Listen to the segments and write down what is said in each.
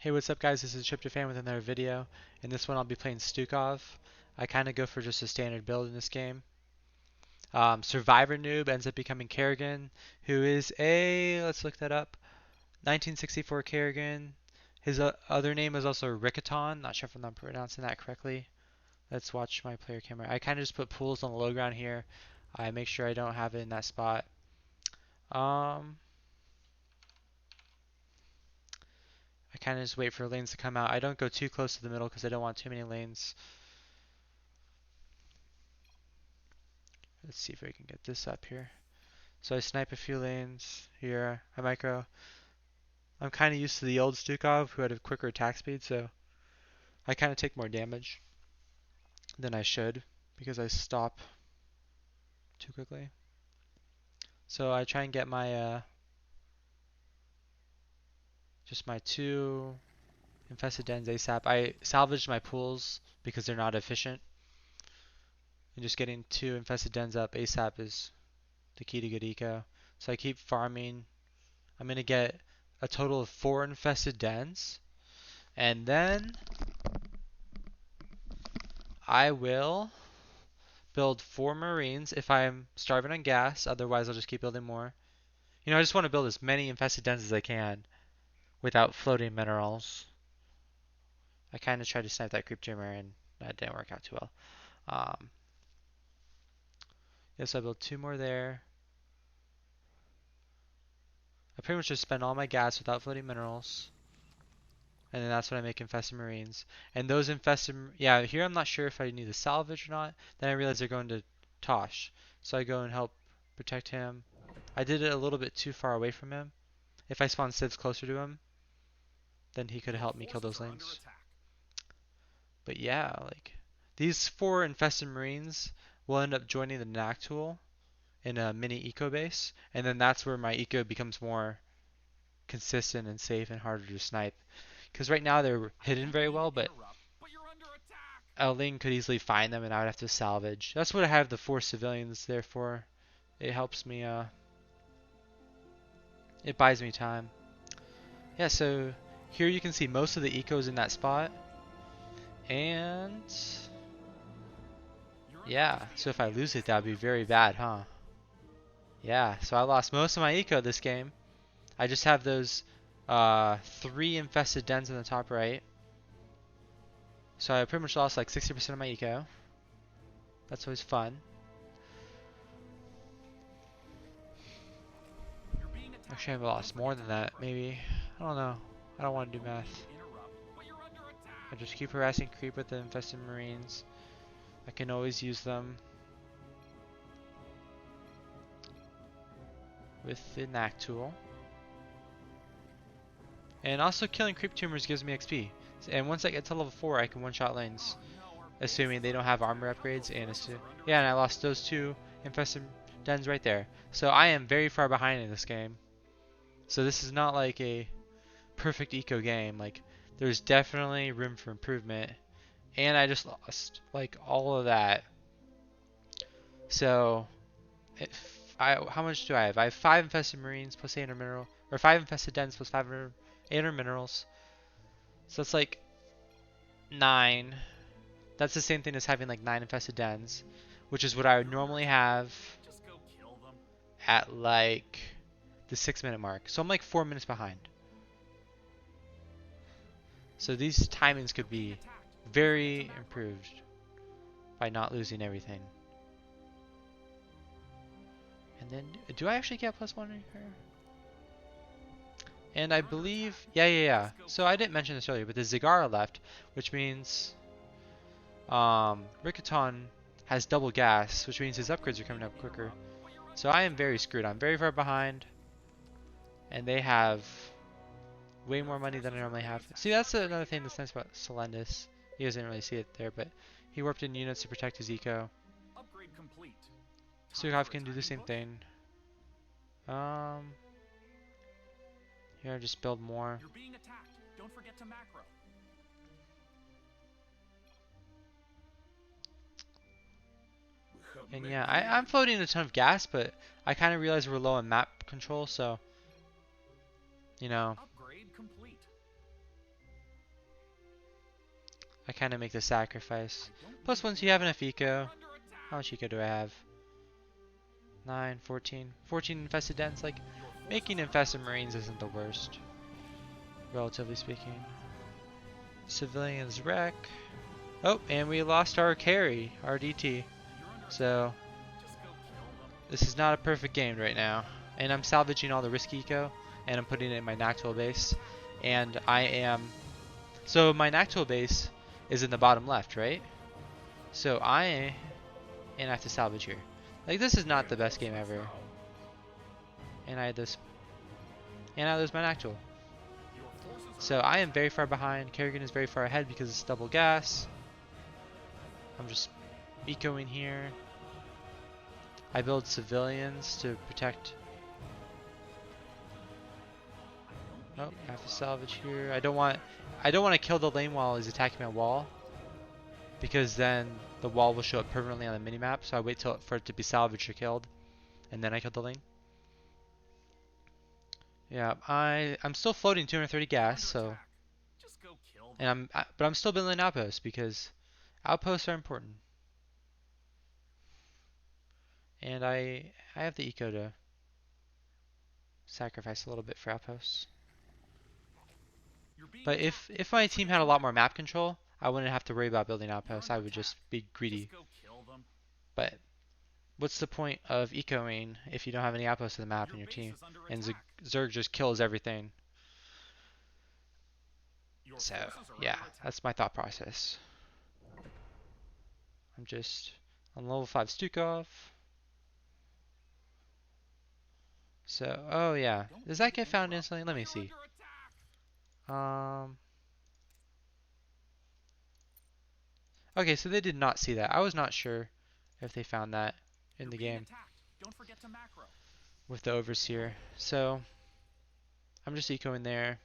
Hey, what's up guys, this is Tryptophan with another video. In this one I'll be playing Stukov. I kind of go for just a standard build in this game. Survivor noob ends up becoming Kerrigan, who is a, let's look that up, 1964 Kerrigan. His other name is also Rickaton, not sure if I'm not pronouncing that correctly. Let's watch my player camera. I kind of just put pools on the low ground here. I make sure I don't have it in that spot. I kind of just wait for lanes to come out. I don't go too close to the middle because I don't want too many lanes. Let's see if I can get this up here. So I snipe a few lanes here. I micro. I'm kind of used to the old Stukov who had a quicker attack speed, so I kind of take more damage than I should because I stop too quickly. So I try and get my just my 2 infested dens ASAP. I salvaged my pools because they're not efficient. And just getting 2 infested dens up ASAP is the key to good eco. So I keep farming. I'm going to get a total of 4 infested dens. And then I will build 4 marines if I'm starving on gas. Otherwise, I'll just keep building more. You know, I just want to build as many infested dens as I can without floating minerals. I kind of tried to snipe that creep tumor and that didn't work out too well. Yes, I built 2 more there. I pretty much just spend all my gas without floating minerals. And then that's when I make infested marines. And those infested, yeah, here I'm not sure if I need to salvage or not. Then I realize they're going to Tosh. So I go and help protect him. I did it a little bit too far away from him. If I spawn civs closer to him, then he could help me kill those lanes. But yeah, like, these 4 infested marines will end up joining the knack tool in a mini eco base. And then that's where my eco becomes more consistent and safe and harder to snipe. Because right now they're hidden very well, but a lane could easily find them and I would have to salvage. That's what I have the 4 civilians there for. It helps me, it buys me time. Yeah, so here you can see most of the ecos in that spot. And yeah, so if I lose it, that would be very bad, huh? Yeah, so I lost most of my eco this game. I just have those 3 infested dens in the top right. So I pretty much lost like 60% of my eco. That's always fun. Actually, I've lost more than that, maybe. I don't know. I don't want to do math. I just keep harassing creep with the infested marines. I can always use them with the knack tool. And also killing creep tumors gives me XP. And once I get to level 4, I can one-shot lanes. Assuming they don't have armor upgrades and yeah, and I lost those 2 infested dens right there. So I am very far behind in this game. So this is not like a perfect eco game. Like, there's definitely room for improvement. And I just lost like all of that. So how much do I have? I have 5 infested marines plus 800 mineral, or 5 infested dens plus 800 minerals. So that's like 9. That's the same thing as having like 9 infested dens, which is what I would normally have at like the 6-minute mark. So I'm like 4 minutes behind. So these timings could be very improved by not losing everything. And then, do I actually get +1 here? And I believe, yeah. So I didn't mention this earlier, but the Zagara left, which means Rickaton has double gas, which means his upgrades are coming up quicker. So I am very screwed. I'm very far behind, and they have way more money than I normally have. See, that's another thing that's nice about Solendis. He doesn't really see it there, but he warped in units to protect his eco. Stukov can do the same thing. Here, just build more. You're being attacked. Don't forget to macro. And yeah, I'm floating a ton of gas, but I kind of realize we're low on map control, so you know. Upgrade complete. I kind of make the sacrifice. Plus, once you have enough eco, how much eco do I have? 9, 14. 14 infested dens. Like, making infested marines isn't the worst, relatively speaking. Civilians wreck. Oh, and we lost our carry, our DT. So, this is not a perfect game right now. And I'm salvaging all the risky eco, and I'm putting it in my Nactual base. And I am... So, my Nactual base is in the bottom left, right? So, I have to salvage here. Like, this is not the best game ever. And I had this... And I lose my Nactual. So, I am very far behind. Kerrigan is very far ahead because it's double gas. I'm just ecoing here. I build civilians to protect. Oh, I have to salvage here. I don't want to kill the lane while he's attacking my wall, because then the wall will show up permanently on the minimap. So I wait for it to be salvaged or killed, and then I kill the lane. Yeah, I'm still floating 230 gas, so, and but I'm still building outposts because outposts are important. And I have the eco to sacrifice a little bit for outposts. But if my team had a lot more map control, I wouldn't have to worry about building outposts. I would just be greedy. But what's the point of ecoing if you don't have any outposts on the map in your team? And Zerg just kills everything. So, yeah, that's my thought process. I'm just on level 5 Stukov. So, oh yeah. Does that get found instantly? Let me see. Okay, so they did not see that. I was not sure if they found that in the game with the overseer. So, I'm just ecoing there.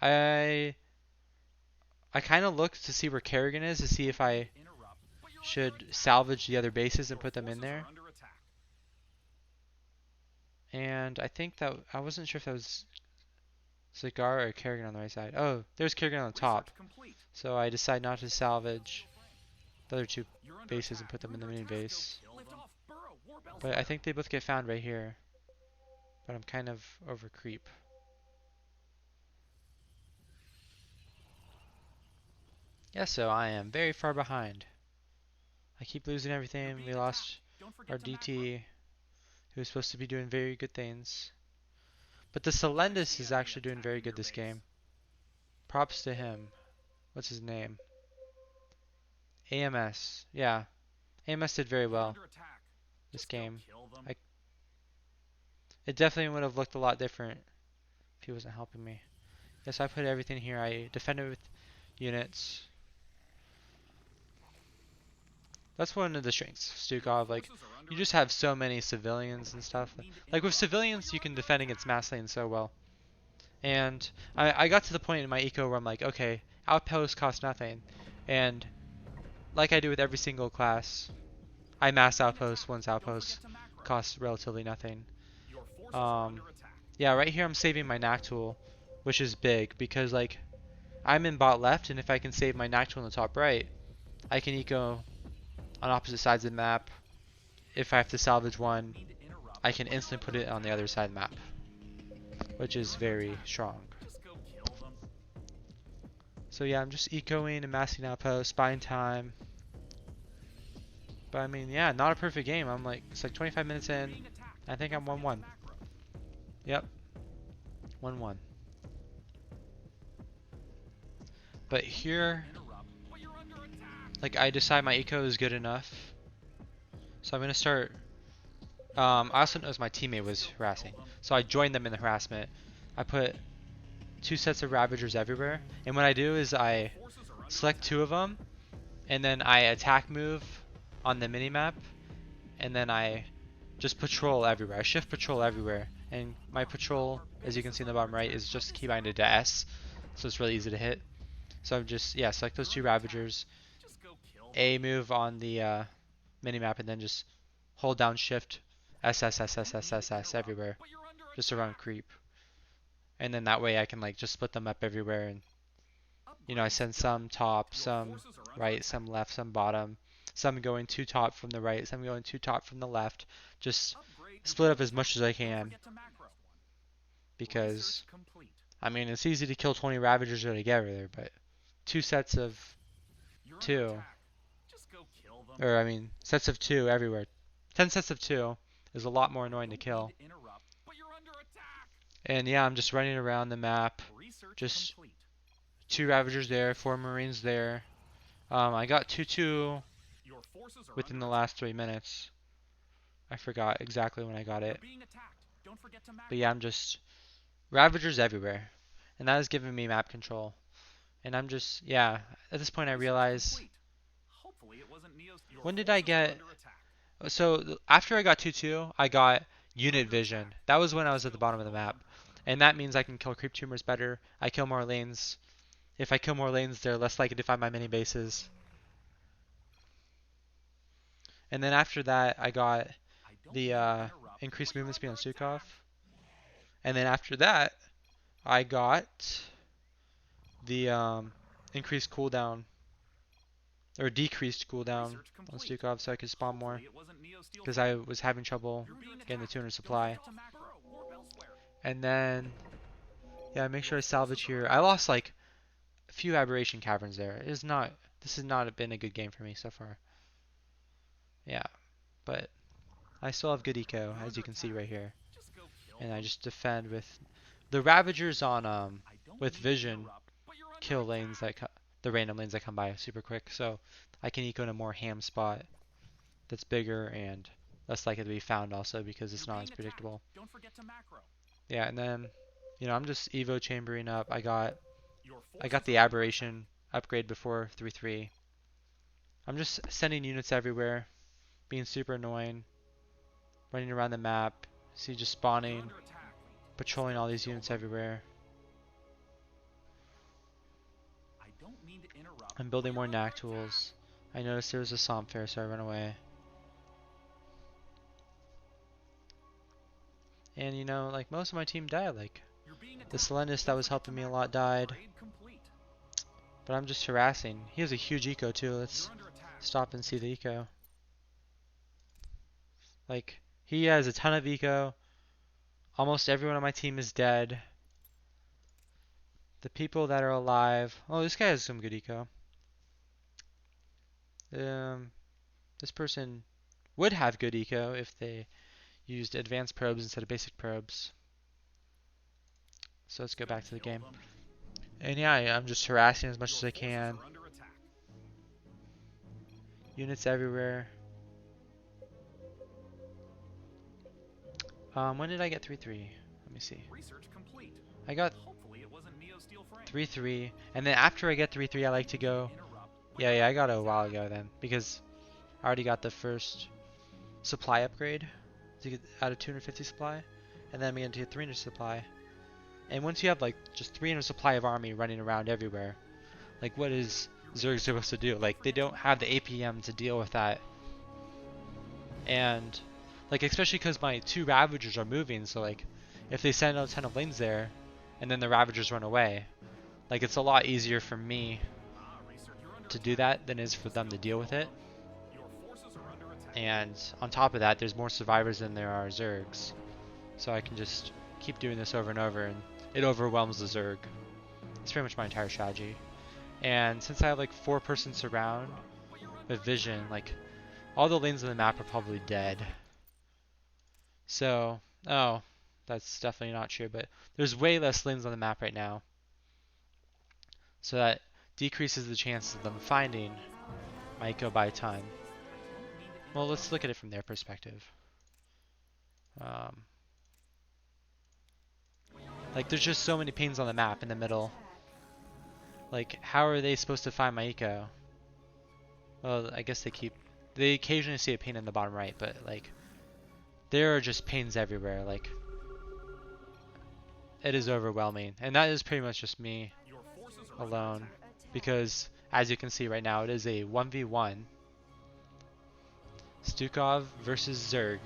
I kind of looked to see where Kerrigan is to see if I should salvage the other bases and put them in there. And I think that I wasn't sure if that was Cigar or Kerrigan on the right side. Oh, there's Kerrigan on the top. So I decide not to salvage the other two bases and put them in the main base. But I think they both get found right here. But I'm kind of over creep. Yeah, so I am very far behind. I keep losing everything. We lost our DT, who was supposed to be doing very good things. But the Selendis is actually doing very good this game. Props to him. What's his name? AMS. Yeah. AMS did very well this game. It definitely would have looked a lot different if he wasn't helping me. Yes, I put everything here. I defended with units. That's one of the strengths of Stukov. Like, you just have so many civilians and stuff. Like, with civilians, you can defend against mass lanes so well. And I got to the point in my eco where I'm like, okay, outposts cost nothing. And like I do with every single class, I mass outposts once outposts cost relatively nothing. Yeah, right here I'm saving my Nactual, which is big because, like, I'm in bot left, and if I can save my Nactual in the top right, I can eco on opposite sides of the map. If I have to salvage one, I can instantly put it on the other side of the map, which is very strong. So yeah, I'm just ecoing and massing outposts, buying time. But I mean, yeah, not a perfect game. I'm like, it's like 25 minutes in. I think I'm 1-1. Yep. 1-1. But here, like, I decide my eco is good enough. So I'm going to start... I also noticed my teammate was harassing. So I joined them in the harassment. I put 2 sets of ravagers everywhere. And what I do is I select 2 of them. And then I attack move on the minimap. And then I just patrol everywhere. I shift patrol everywhere. And my patrol, as you can see in the bottom right, is just keybinded to S. So it's really easy to hit. So I'm just, yeah, select those 2 ravagers. A move on the minimap and then just hold down shift S S S S S S S everywhere, just around creep. And then that way I can like just split them up everywhere and You know, I send some top, some right, some left, some bottom, some going to top from the right, some going to top from the left. Just split up as much as I can. Because, I mean, it's easy to kill 20 Ravagers together, but 2 sets of 2, or I mean, sets of 2 everywhere. 10 sets of 2 is a lot more annoying to kill. And yeah, I'm just running around the map. Just 2 Ravagers there, 4 Marines there. I got 2-2 within the last 3 minutes. I forgot exactly when I got it. But yeah, I'm just Ravagers everywhere. And that has given me map control. And I'm just, yeah, at this point I realize, when did I get, so after I got 2-2, I got unit vision. That was when I was at the bottom of the map. And that means I can kill creep tumors better. I kill more lanes. If I kill more lanes, they're less likely to find my mini bases. And then after that, I got the increased movement speed on Stukov. And then after that, I got the increased cooldown, or decreased cooldown on Stukov, so I could spawn more, because I was having trouble getting the 200 supply. And then, yeah, make sure I salvage here. I lost like a few aberration caverns there. This has not been a good game for me so far. Yeah, but I still have good eco, as you can see right here. And I just defend with the Ravagers on with vision, kill lanes that the random lanes that come by super quick, so I can eco in a more ham spot that's bigger and less likely to be found also because it's not as predictable. Yeah, and then, you know, I'm just evo chambering up. I got the aberration upgrade before 3-3. I'm just sending units everywhere, being super annoying, running around the map, see, just spawning, patrolling all these units everywhere. I'm building more knack tools. I noticed there was a swamp fair, so I ran away. And you know, like, most of my team died. Like, the Selenius that was helping me a lot died. But I'm just harassing. He has a huge eco too. Let's stop and see the eco. Like, he has a ton of eco. Almost everyone on my team is dead. The people that are alive. Oh, this guy has some good eco. This person would have good eco if they used advanced probes instead of basic probes. So let's go back to the game. And yeah, I'm just harassing as much as I can. Units everywhere. When did I get 3-3? Let me see. I got 3-3, and then after I get 3-3, I like to go. Yeah, I got it a while ago then, because I already got the first supply upgrade to get out of 250 supply, and then I'm going to get 300 supply. And once you have like just 300 supply of army running around everywhere, like, what is Zerg supposed to do? Like, they don't have the APM to deal with that. And like, especially because my 2 Ravagers are moving, so like, if they send out a ton of lanes there, and then the Ravagers run away, like, it's a lot easier for me to do that than it is for them to deal with it. And on top of that, there's more survivors than there are Zergs. So I can just keep doing this over and over, and it overwhelms the Zerg. It's pretty much my entire strategy. And since I have like 4-person surround with vision, like, all the lanes on the map are probably dead. So, oh, that's definitely not true, but there's way less lanes on the map right now. So that decreases the chances of them finding my eco by time. Well, let's look at it from their perspective. Like, there's just so many pings on the map in the middle. Like, how are they supposed to find my eco? Well, I guess they occasionally see a ping in the bottom right, but like, there are just pings everywhere. Like, it is overwhelming, and that is pretty much just me alone, because as you can see right now, it is a 1v1. Stukov versus Zerg.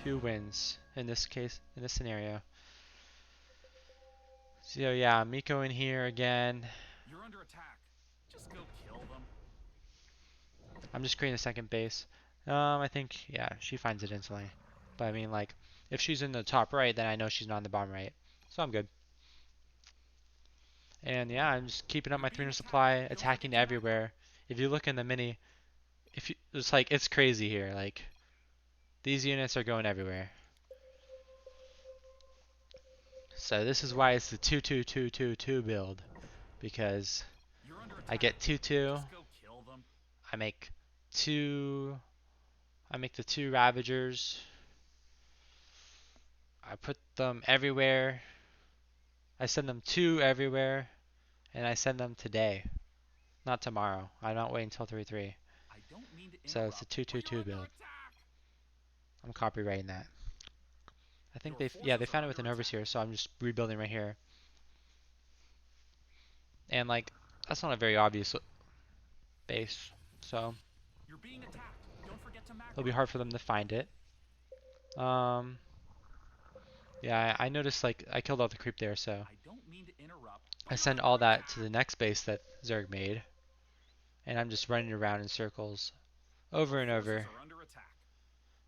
Who wins in this case, in this scenario? So yeah, Miko in here again. You're under attack. Just go kill them. I'm just creating a second base. I think, yeah, she finds it instantly. But I mean, like, if she's in the top right, then I know she's not in the bottom right. So I'm good. And yeah, I'm just keeping up You're my being 300 attacked. supply, Don't forget attacking to macro. everywhere. If you look in the mini, if you, it's like, it's crazy here. Like, these units are going everywhere. So this is why it's the 2-2-2-2-2 build. Because You're under I attack. get 2-2, Just go kill them. I make two, I make the 2 ravagers. I put them everywhere. I send them 2 everywhere. And I send them today, not tomorrow. I'm not waiting until 3-3. I don't mean to So it's a interrupt, but you're 2-2-2 under build. attack. I'm copywriting that. I think Your yeah, forces they are found it with under an attack. overseer, so I'm just rebuilding right here. And like, that's not a very obvious base, so You're being attacked. Don't forget to it'll macro. be hard for them to find it. Yeah, I noticed like I killed all the creep there, so I don't mean to interrupt, I but you're send under all that to attack. the next base that Zerg made, and I'm just running around in circles Your over and forces over. are under attack.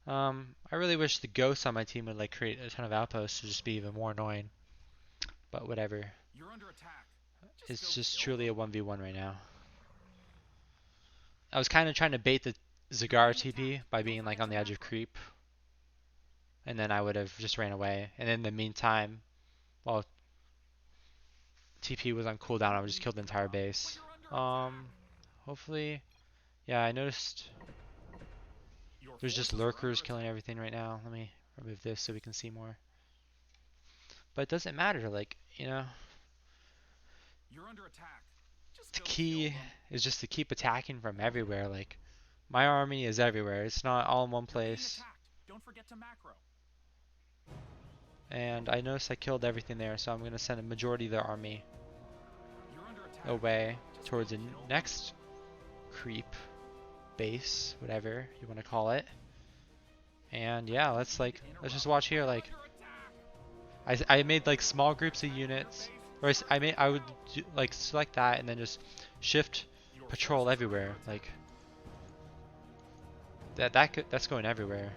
I really wish the ghosts on my team would like create a ton of outposts to just be even more annoying. But whatever. You're under attack. Just go It's just kill truly them. a 1v1 right now. I was kind of trying to bait the You're Zagara being TP attacked. by Don't being like forget on to the edge of macro. creep, and then I would have just ran away. And in the meantime, while TP was on I cooldown, I don't would just mean kill to the entire interrupt, but base. you're under attack. Hopefully, yeah, I noticed Your there's just forces are under lurkers killing attack. everything right now. Let me remove this so we can see more. But it doesn't matter, like, you know, You're under attack. Just the go kill key them. is just to keep attacking from everywhere. Like, my army is everywhere. It's not all in one You're being place. attacked. Don't forget to macro. And I noticed I killed everything there, so I'm going to send a majority of their army You're under attack. away Just go towards the kill them. next creep base, whatever you want to call it. And yeah, Don't let's mean to let's just interrupt, watch but here. you're Like, under attack. I made like small groups of Defend your units, base. or I would do, like select that and then just shift Your patrol forces are under everywhere. attack. Like that's going everywhere.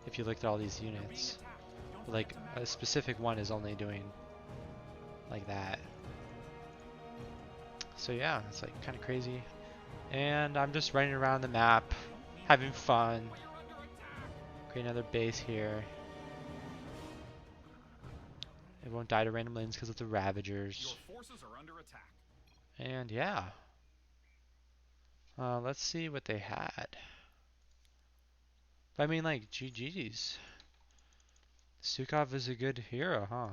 If you looked at all these You're being units, attacked. Don't but, forget like to a macro. specific one is only doing like that. So yeah, it's like kind of crazy. And I'm just running around the map, I don't mean to having interrupt, fun. but you're under attack. Create another base here. It won't die to random lanes because of the Your ravagers. forces are under attack. And yeah, let's see what they had. But I mean, like, GG's. Stukov is a good hero, huh?